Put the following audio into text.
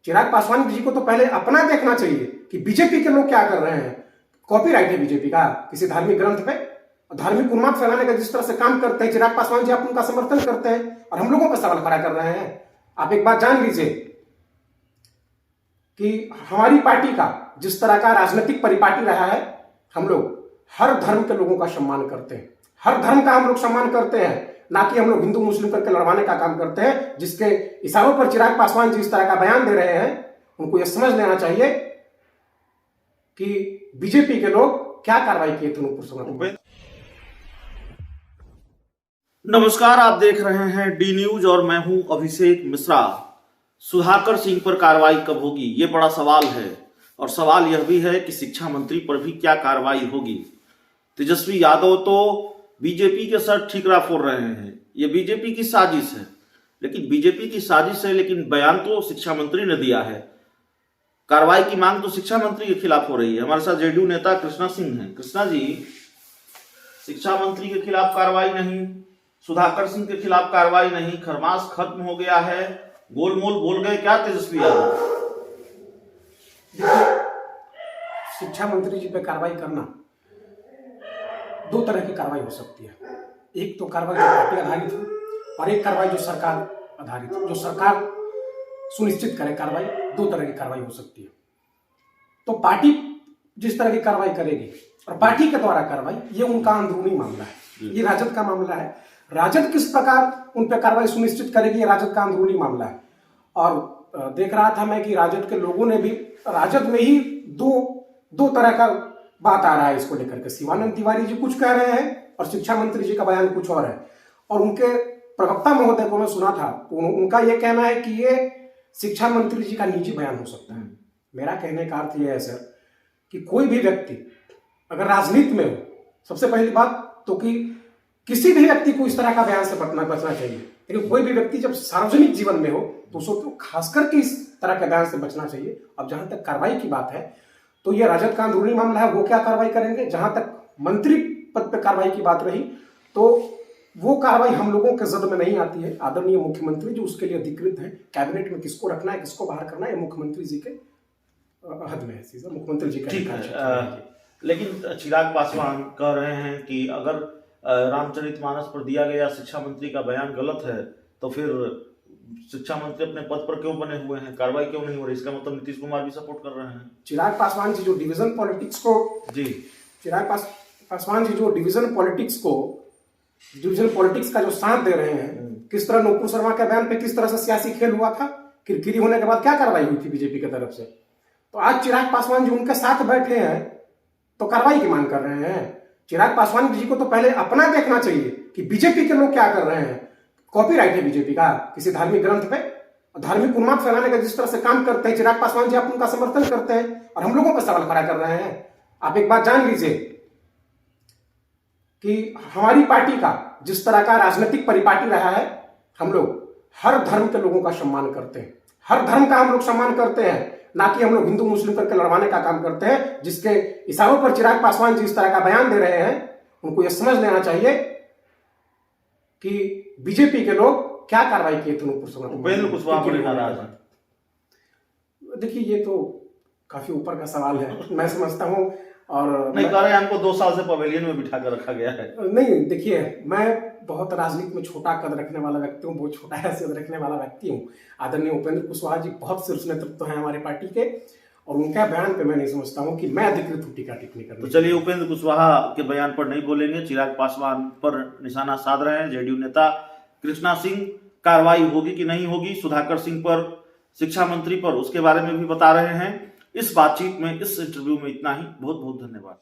चिराग पासवान जी को तो पहले अपना देखना चाहिए कि बीजेपी के लोग क्या कर रहे हैं। कॉपीराइट है बीजेपी का किसी धार्मिक ग्रंथ पे, धार्मिक उन्माद फैलाने का जिस तरह से काम करते हैं चिराग पासवान जी, आप उनका समर्थन करते हैं और हम लोगों पर सवाल खड़ा कर रहे हैं। आप एक बात जान लीजिए कि हमारी पार्टी का जिस तरह का राजनीतिक परिपाटी रहा है, हम लोग हर धर्म के लोगों का सम्मान करते हैं, हर धर्म का हम लोग सम्मान करते हैं, ना कि हम लोग हिंदू मुस्लिम करके लड़वाने का काम करते हैं। जिसके इशारों पर चिराग पासवान जी इस तरह का बयान दे रहे हैं, उनको यह समझ लेना चाहिए कि बीजेपी के लोग क्या कार्रवाई किए थे नूपुर सुगम। नमस्कार, आप देख रहे हैं डी न्यूज और मैं हूं अभिषेक मिश्रा। सुधाकर सिंह पर कार्रवाई कब होगी, ये बड़ा सवाल है। और सवाल यह भी है कि शिक्षा मंत्री पर भी क्या कार्रवाई होगी। तेजस्वी यादव तो बीजेपी के सर ठीकरा फोड़ रहे हैं, ये बीजेपी की साजिश है। लेकिन बीजेपी की साजिश है, लेकिन बयान तो शिक्षा मंत्री ने दिया है। कार्रवाई की मांग तो शिक्षा मंत्री के खिलाफ हो रही है। हमारे साथ जेडीयू नेता कृष्णा सिंह हैं। कृष्णा जी, शिक्षा मंत्री के खिलाफ कार्रवाई नहीं, सुधाकर सिंह के खिलाफ कार्रवाई नहीं, खरमास खत्म हो गया है, गोलमोल बोल गए क्या तेजस्वी यादव? शिक्षा मंत्री जी पे कार्रवाई करना, दो तरह की कार्रवाई हो सकती है। एक तो कार्रवाई जो पार्टी आधारित है और एक कार्रवाई जो सरकार आधारित है, जो सरकार सुनिश्चित करे कार्रवाई। दो तरह की कार्रवाई हो सकती है। तो पार्टी जिस तरह की कार्रवाई करेगी और पार्टी के द्वारा कार्रवाई, ये उनका अंदरूनी मामला है, ये राजद का मामला है। राजद किस प्रकार उन पर कार्रवाई सुनिश्चित करेगी, ये राजद का अंदरूनी मामला है। और देख रहा था मैं कि राजद के लोगों ने भी, राजद में ही दो तरह का बात आ रहा है इसको लेकर के। शिवानंद तिवारी जी कुछ कह रहे हैं और शिक्षा मंत्री जी का बयान कुछ और है। और उनके प्रवक्ता महोदय को मैं सुना था तो उनका यह कहना है कि ये शिक्षा मंत्री जी का निजी बयान हो सकता है। मेरा कहने का अर्थ यह है सर कि कोई भी व्यक्ति अगर राजनीति में हो, सबसे पहली बात तो कि किसी भी व्यक्ति को इस तरह का बयान से बचना चाहिए। लेकिन कोई भी व्यक्ति जब सार्वजनिक जीवन में हो तो उसको खासकर के इस तरह के बयान से बचना चाहिए। अब जहां तक कार्रवाई की बात है तो यह राजद का अंदरूनी मामला है, वो क्या कार्रवाई करेंगे। जहां तक मंत्री पद पर कार्रवाई की बात रही तो वो कार्रवाई हम लोगों के जद में नहीं आती है। आदरणीय मुख्यमंत्री जो उसके लिए अधिकृत है, कैबिनेट में किसको रखना है किसको बाहर करना है, ये मुख्यमंत्री जी के हद में है, मुख्यमंत्री जी का। ठीक है, लेकिन चिराग पासवान कह रहे हैं कि अगर रामचरितमानस पर दिया गया शिक्षा मंत्री का बयान गलत है तो फिर शिक्षा मंत्री अपने पद पर क्यों बने हुए हैं, कार्रवाई क्यों नहीं हो रही? इसका मतलब नीतीश कुमार भी सपोर्ट कर रहे हैं। चिराग पासवान जी जो डिवीजन पॉलिटिक्स को, चिराग पासवान जी जो डिवीजन पॉलिटिक्स का जो साथ दे रहे हैं, किस तरह नूपुर शर्मा के बयान पे किस तरह से सियासी खेल हुआ था, किरकिरी होने के बाद क्या कार्रवाई हुई थी बीजेपी की तरफ से। तो आज चिराग पासवान जी उनके साथ बैठे हैं तो कार्रवाई की मांग कर रहे हैं। चिराग पासवान जी को तो पहले अपना देखना चाहिए कि बीजेपी के लोग क्या कर रहे हैं। कॉपीराइट है बीजेपी का किसी धार्मिक ग्रंथ पे, धार्मिक उन्माद फैलाने का जिस तरह से काम करते हैं चिराग पासवान जी, आप उनका समर्थन करते हैं और हम लोगों पर सवाल खड़ा कर रहे हैं। आप एक बात जान लीजिए कि हमारी पार्टी का जिस तरह का राजनीतिक परिपाटी रहा है, हम लोग हर धर्म के लोगों का सम्मान करते हैं, हर धर्म का हम लोग सम्मान करते हैं, ना कि हम लोग हिंदू मुस्लिम करके लड़वाने का काम करते हैं। जिसके इशारों पर चिराग पासवान जी इस तरह का बयान दे रहे हैं, उनको यह समझ लेना चाहिए कि बीजेपी के लोग क्या कार्रवाई किए थे नूपुर सुगम। उपेंद्र कुशवाहा पर नाराज हैं। देखिए ये तो काफी ऊपर का सवाल है, मैं समझता हूं। और नहीं कह रहे हैं हमको 2 साल से पवेलियन में बिठा कर रखा गया है। नहीं, देखिए मैं बहुत राजनीति में छोटा कद रखने वाला व्यक्ति हूँ, बहुत छोटा हैसियत रखने वाला व्यक्ति हूँ। आदरणीय उपेंद्र कुशवाहा जी बहुत शीर्ष नेतृत्व है हमारी पार्टी के और उनका बयान पे मैं नहीं समझता हूँ कि मैं अधिकृत हूँ टीका टिप्पणी करने। तो चलिए, उपेंद्र कुशवाहा के बयान पर नहीं बोलेंगे, चिराग पासवान पर निशाना साध रहे हैं जेडीयू नेता कृष्णा सिंह। कार्रवाई होगी कि नहीं होगी सुधाकर सिंह पर, शिक्षा मंत्री पर, उसके बारे में भी बता रहे हैं। इस बातचीत में, इस इंटरव्यू में इतना ही। बहुत बहुत धन्यवाद।